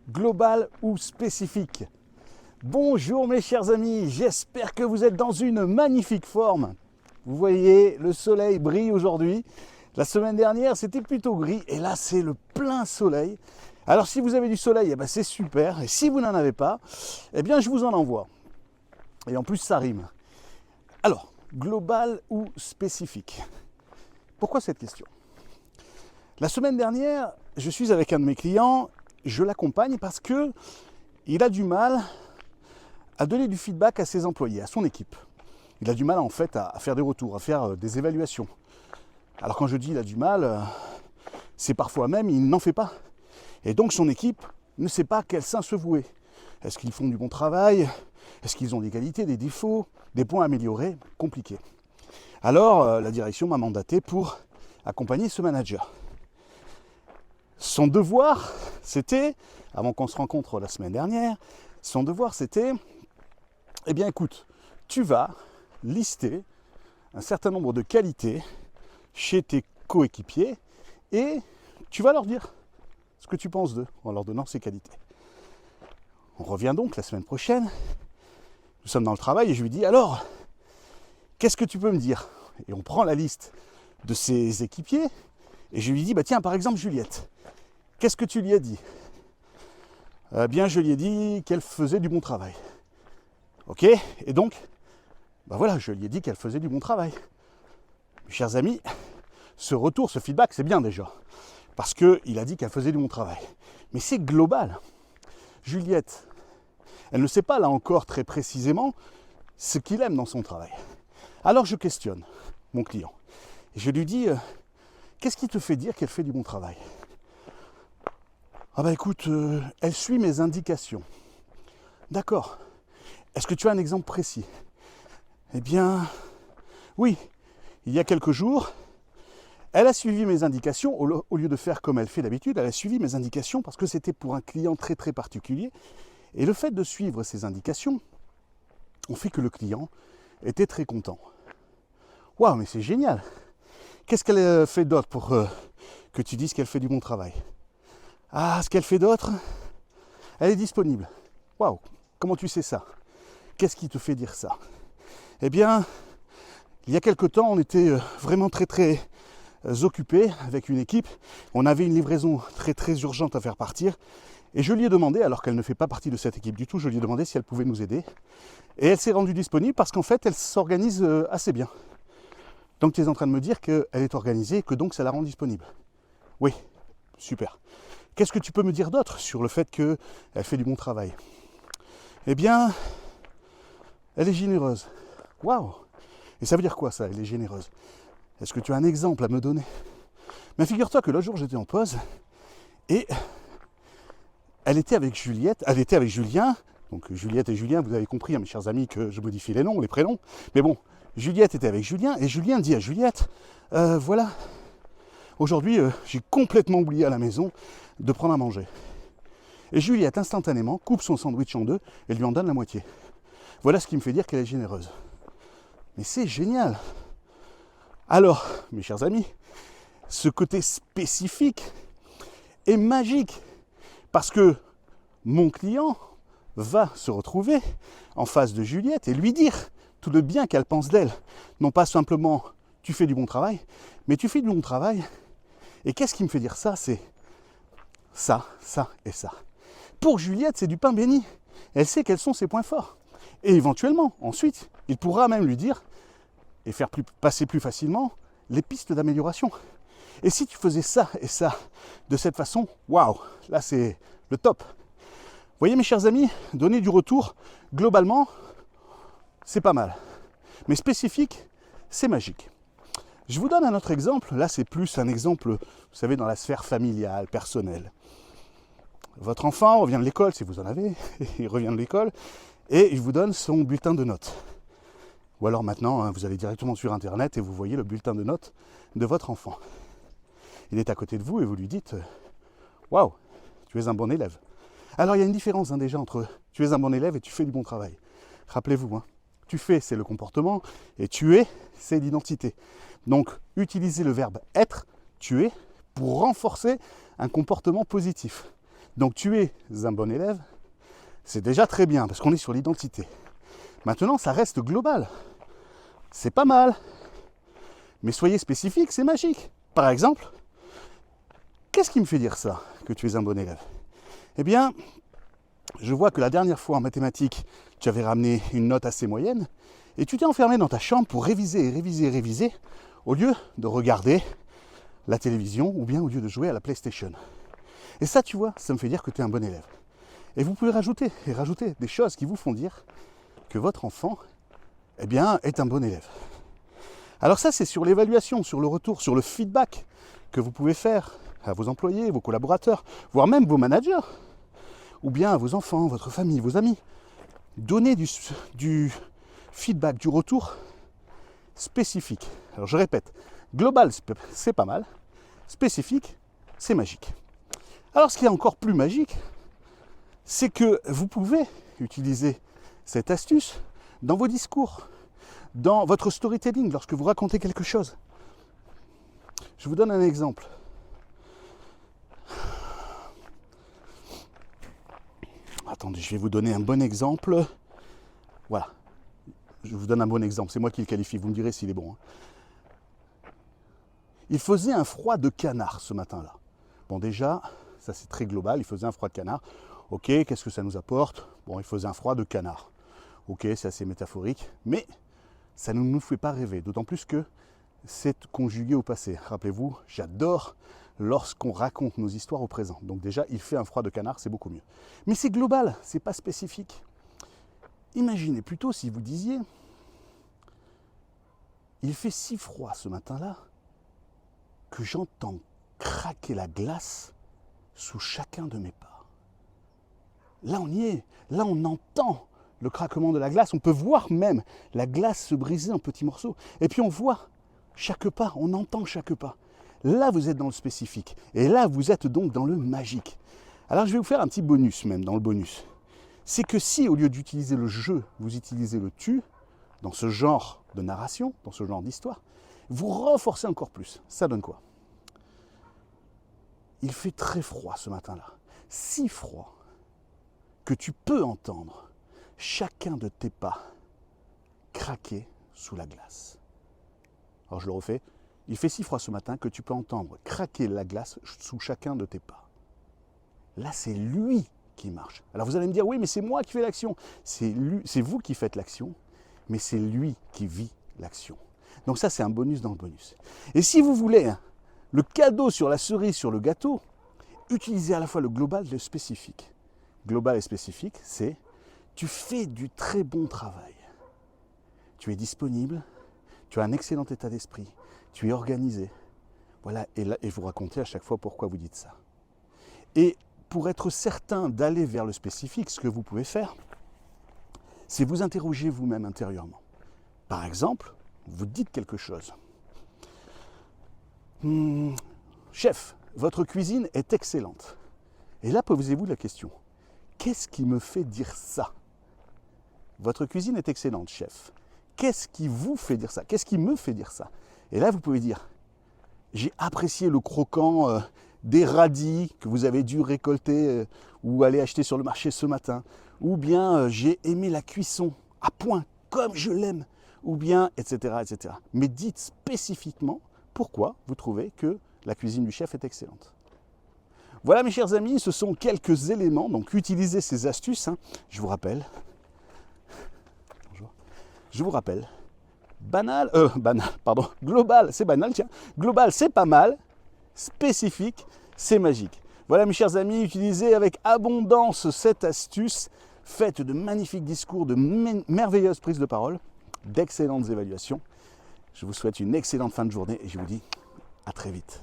global ou spécifique? Bonjour mes chers amis, j'espère que vous êtes dans une magnifique forme. Vous voyez, le soleil brille aujourd'hui. La semaine dernière, c'était plutôt gris et là, c'est le plein soleil. Alors si vous avez du soleil, eh ben, c'est super. Et si vous n'en avez pas, eh bien, je vous en envoie. Et en plus, ça rime. Alors, global ou spécifique? Pourquoi cette question? La semaine dernière, je suis avec un de mes clients, je l'accompagne parce que il a du mal à donner du feedback à ses employés, à son équipe. Il a du mal en fait à faire des retours, à faire des évaluations. Alors quand je dis il a du mal, c'est parfois même il n'en fait pas. Et donc son équipe ne sait pas à quel sein se vouer. Est-ce qu'ils font du bon travail? Est-ce qu'ils ont des qualités, des défauts, des points à améliorer? Compliqué. Alors la direction m'a mandaté pour accompagner ce manager. Son devoir, c'était, avant qu'on se rencontre la semaine dernière, son devoir c'était, eh bien écoute, tu vas lister un certain nombre de qualités chez tes coéquipiers et tu vas leur dire ce que tu penses d'eux en leur donnant ces qualités. On revient donc la semaine prochaine, nous sommes dans le travail et je lui dis alors, qu'est-ce que tu peux me dire? Et on prend la liste de ses équipiers et je lui dis, bah tiens par exemple Juliette, qu'est-ce que tu lui as dit? Bien je lui ai dit qu'elle faisait du bon travail. Ok, et donc, ben voilà, je lui ai dit qu'elle faisait du bon travail. Mes chers amis, ce retour, ce feedback, c'est bien déjà. Parce qu'il a dit qu'elle faisait du bon travail. Mais c'est global. Juliette, elle ne sait pas là encore très précisément ce qu'il aime dans son travail. Alors je questionne mon client. Et je lui dis, qu'est-ce qui te fait dire qu'elle fait du bon travail? Ah bah écoute, elle suit mes indications. D'accord. Est-ce que tu as un exemple précis? Eh bien, oui. Il y a quelques jours, elle a suivi mes indications, au lieu de faire comme elle fait d'habitude, elle a suivi mes indications parce que c'était pour un client très très particulier. Et le fait de suivre ces indications, on fait que le client était très content. Waouh, mais c'est génial! Qu'est-ce qu'elle fait d'autre pour que tu dises qu'elle fait du bon travail? Ah, ce qu'elle fait d'autre, elle est disponible. Waouh, comment tu sais ça? Qu'est-ce qui te fait dire ça? Eh bien, il y a quelque temps, on était vraiment très très occupés avec une équipe. On avait une livraison très très urgente à faire partir. Et je lui ai demandé, alors qu'elle ne fait pas partie de cette équipe du tout, je lui ai demandé si elle pouvait nous aider. Et elle s'est rendue disponible parce qu'en fait, elle s'organise assez bien. Donc tu es en train de me dire qu'elle est organisée et que donc ça la rend disponible. Oui, super. Qu'est-ce que tu peux me dire d'autre sur le fait qu'elle fait du bon travail? Eh bien, elle est généreuse. Waouh! Et ça veut dire quoi ça, elle est généreuse? Est-ce que tu as un exemple à me donner? Mais figure-toi que l'autre jour j'étais en pause et elle était avec Julien. Donc Juliette et Julien, vous avez compris, hein, mes chers amis, que je modifie les noms, les prénoms. Mais bon, Juliette était avec Julien et Julien dit à Juliette, voilà, aujourd'hui j'ai complètement oublié à la maison de prendre à manger. Et Juliette instantanément coupe son sandwich en deux et lui en donne la moitié. Voilà ce qui me fait dire qu'elle est généreuse. Mais c'est génial! Alors, mes chers amis, ce côté spécifique est magique parce que mon client va se retrouver en face de Juliette et lui dire tout le bien qu'elle pense d'elle. Non pas simplement tu fais du bon travail, mais tu fais du bon travail. Et qu'est-ce qui me fait dire ça? C'est ça, ça et ça. Pour Juliette, c'est du pain béni. Elle sait quels sont ses points forts. Et éventuellement, ensuite, il pourra même lui dire et faire passer plus facilement les pistes d'amélioration. Et si tu faisais ça et ça de cette façon, waouh, là c'est le top. Vous voyez mes chers amis, donner du retour, globalement, c'est pas mal. Mais spécifique, c'est magique. Je vous donne un autre exemple. Là c'est plus un exemple, vous savez, dans la sphère familiale, personnelle. Votre enfant revient de l'école, si vous en avez, il revient de l'école, et il vous donne son bulletin de notes. Ou alors maintenant, hein, vous allez directement sur internet et vous voyez le bulletin de notes de votre enfant. Il est à côté de vous et vous lui dites « Waouh, tu es un bon élève ». Alors il y a une différence hein, déjà entre « tu es un bon élève » et « tu fais du bon travail ». Rappelez-vous, hein, « tu fais » c'est le comportement et « tu es » c'est l'identité. Donc utilisez le verbe « être »,« tu es » pour renforcer un comportement positif. Donc tu es un bon élève, c'est déjà très bien parce qu'on est sur l'identité. Maintenant, ça reste global. C'est pas mal. Mais soyez spécifique, c'est magique. Par exemple, qu'est-ce qui me fait dire ça, que tu es un bon élève? Eh bien, je vois que la dernière fois en mathématiques, tu avais ramené une note assez moyenne et tu t'es enfermé dans ta chambre pour réviser, au lieu de regarder la télévision ou bien au lieu de jouer à la PlayStation. Et ça, tu vois, ça me fait dire que tu es un bon élève. Et vous pouvez rajouter des choses qui vous font dire que votre enfant, eh bien, est un bon élève. Alors ça, c'est sur l'évaluation, sur le retour, sur le feedback que vous pouvez faire à vos employés, vos collaborateurs, voire même vos managers, ou bien à vos enfants, votre famille, vos amis. Donnez du feedback, du retour spécifique. Alors je répète, global, c'est pas mal. Spécifique, c'est magique. Alors ce qui est encore plus magique, c'est que vous pouvez utiliser cette astuce dans vos discours, dans votre storytelling, lorsque vous racontez quelque chose. Je vous donne un exemple. Attendez, je vais vous donner un bon exemple. Voilà. Je vous donne un bon exemple. C'est moi qui le qualifie. Vous me direz s'il est bon. Il faisait un froid de canard ce matin-là. Bon, déjà, ça c'est très global. Il faisait un froid de canard. Ok, qu'est-ce que ça nous apporte? Bon, il faisait un froid de canard. Ok, c'est assez métaphorique. Mais ça ne nous fait pas rêver. D'autant plus que c'est conjugué au passé. Rappelez-vous, j'adore lorsqu'on raconte nos histoires au présent. Donc déjà, il fait un froid de canard, c'est beaucoup mieux. Mais c'est global, c'est pas spécifique. Imaginez plutôt si vous disiez « Il fait si froid ce matin-là que j'entends craquer la glace sous chacun de mes pas. » Là, on y est. Là, on entend le craquement de la glace. On peut voir même la glace se briser en petits morceaux. Et puis on voit chaque pas, on entend chaque pas. Là, vous êtes dans le spécifique. Et là, vous êtes donc dans le magique. Alors, je vais vous faire un petit bonus même dans le bonus. C'est que si, au lieu d'utiliser le je, vous utilisez le tu, dans ce genre de narration, dans ce genre d'histoire, vous renforcez encore plus. Ça donne quoi? Il fait très froid ce matin-là. Si froid que tu peux entendre chacun de tes pas craquer sous la glace. Alors, je le refais. Il fait si froid ce matin que tu peux entendre craquer la glace sous chacun de tes pas. Là, c'est lui qui marche. Alors vous allez me dire, oui, mais c'est moi qui fais l'action. C'est vous qui faites l'action, mais c'est lui qui vit l'action. Donc ça, c'est un bonus dans le bonus. Et si vous voulez le cadeau sur la cerise, sur le gâteau, utilisez à la fois le global et le spécifique. Global et spécifique, c'est tu fais du très bon travail. Tu es disponible, tu as un excellent état d'esprit, tu es organisé. Voilà, et vous racontez à chaque fois pourquoi vous dites ça. Et pour être certain d'aller vers le spécifique, ce que vous pouvez faire, c'est vous interroger vous-même intérieurement. Par exemple, vous dites quelque chose. Chef, votre cuisine est excellente. Et là, posez-vous la question. Qu'est-ce qui me fait dire ça? Votre cuisine est excellente, chef. Qu'est-ce qui vous fait dire ça? Qu'est-ce qui me fait dire ça? Et là, vous pouvez dire, j'ai apprécié le croquant des radis que vous avez dû récolter ou aller acheter sur le marché ce matin. Ou bien, j'ai aimé la cuisson à point, comme je l'aime. Ou bien, etc., etc. Mais dites spécifiquement pourquoi vous trouvez que la cuisine du chef est excellente. Voilà, mes chers amis, ce sont quelques éléments. Donc, utilisez ces astuces. Je vous rappelle. Bonjour. Je vous rappelle. Global, c'est banal, tiens. Global, c'est pas mal. Spécifique, c'est magique. Voilà, mes chers amis, utilisez avec abondance cette astuce. Faites de magnifiques discours, de merveilleuses prises de parole, d'excellentes évaluations. Je vous souhaite une excellente fin de journée et je vous dis à très vite.